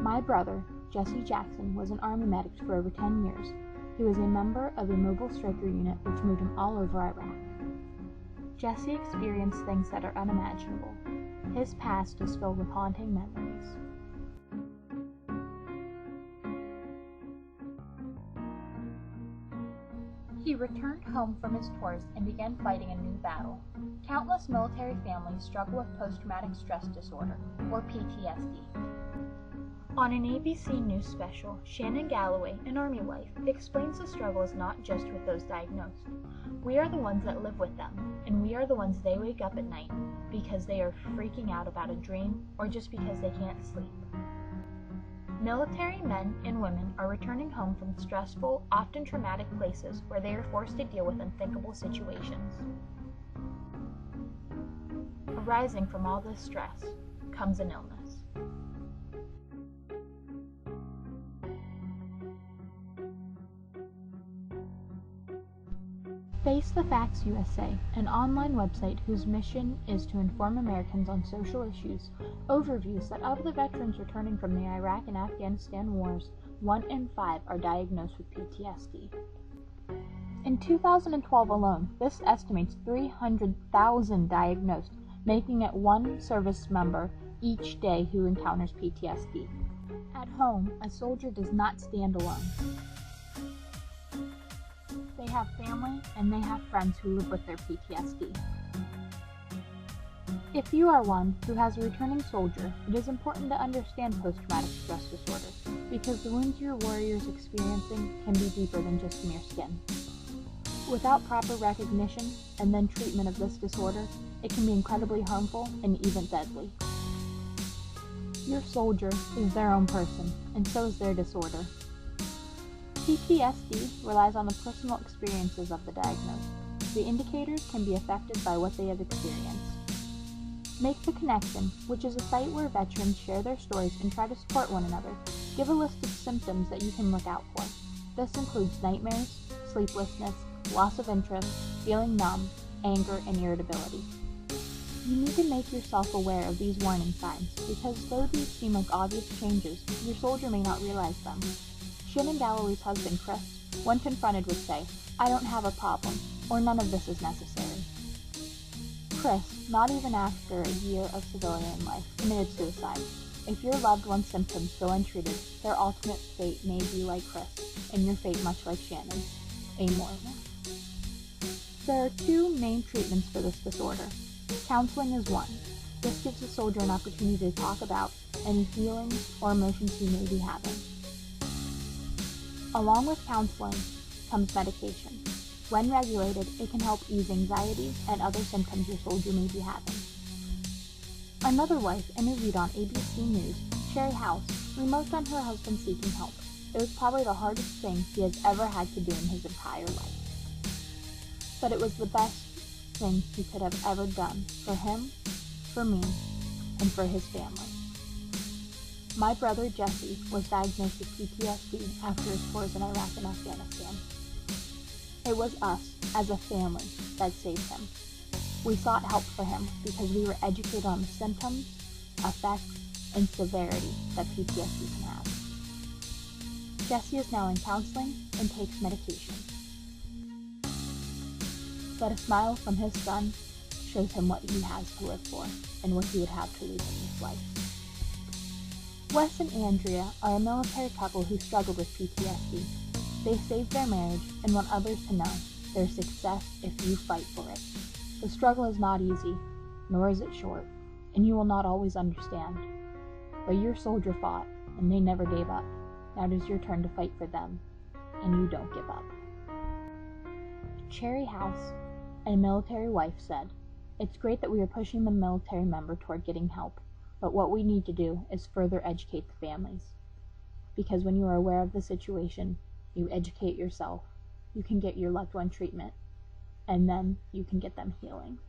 My brother, Jesse Jackson, was an Army medic for over 10 years. He was a member of a mobile striker unit which moved him all over Iraq. Jesse experienced things that are unimaginable. His past is filled with haunting memories. He returned home from his tours and began fighting a new battle. Countless military families struggle with post-traumatic stress disorder, or PTSD. On an ABC News special, Shannon Galloway, an Army wife, explains the struggle is not just with those diagnosed. We are the ones that live with them, and we are the ones they wake up at night because they are freaking out about a dream or just because they can't sleep. Military men and women are returning home from stressful, often traumatic places where they are forced to deal with unthinkable situations. Arising from all this stress comes an illness. Face the Facts USA, an online website whose mission is to inform Americans on social issues, overviews that of the veterans returning from the Iraq and Afghanistan wars, 1 in 5 are diagnosed with PTSD. In 2012 alone, this estimates 300,000 diagnosed, making it one service member each day who encounters PTSD. At home, a soldier does not stand alone. They have family and they have friends who live with their PTSD. If you are one who has a returning soldier, it is important to understand post-traumatic stress disorder because the wounds your warrior is experiencing can be deeper than just mere skin. Without proper recognition and then treatment of this disorder, it can be incredibly harmful and even deadly. Your soldier is their own person, and so is their disorder. PTSD relies on the personal experiences of the diagnosed. The indicators can be affected by what they have experienced. Make the Connection, which is a site where veterans share their stories and try to support one another. Give a list of symptoms that you can look out for. This includes nightmares, sleeplessness, loss of interest, feeling numb, anger, and irritability. You need to make yourself aware of these warning signs because though these seem like obvious changes, your soldier may not realize them. Shannon Galloway's husband, Chris, when confronted would say, "I don't have a problem," or "None of this is necessary." Chris, not even after a year of civilian life, committed suicide. If your loved one's symptoms go untreated, their ultimate fate may be like Chris, and your fate much like Shannon, amortal. There are 2 main treatments for this disorder. Counseling is one. This gives the soldier an opportunity to talk about any feelings or emotions he may be having. Along with counseling comes medication. When regulated, it can help ease anxiety and other symptoms your soldier may be having. Another wife interviewed on ABC News, Sherry House, remarked on her husband seeking help. It was probably the hardest thing he has ever had to do in his entire life. But it was the best thing he could have ever done for him, for me, and for his family. My brother Jesse was diagnosed with PTSD after his tours in Iraq and Afghanistan. It was us, as a family, that saved him. We sought help for him because we were educated on the symptoms, effects, and severity that PTSD can have. Jesse is now in counseling and takes medication. But a smile from his son shows him what he has to live for and what he would have to lose in this life. Wes and Andrea are a military couple who struggled with PTSD. They saved their marriage and want others to know there's success if you fight for it. The struggle is not easy, nor is it short, and you will not always understand. But your soldier fought, and they never gave up. Now it is your turn to fight for them, and you don't give up. Cherry House, a military wife, said, "It's great that we are pushing the military member toward getting help. But what we need to do is further educate the families. Because when you are aware of the situation, you educate yourself, you can get your loved one treatment, and then you can get them healing."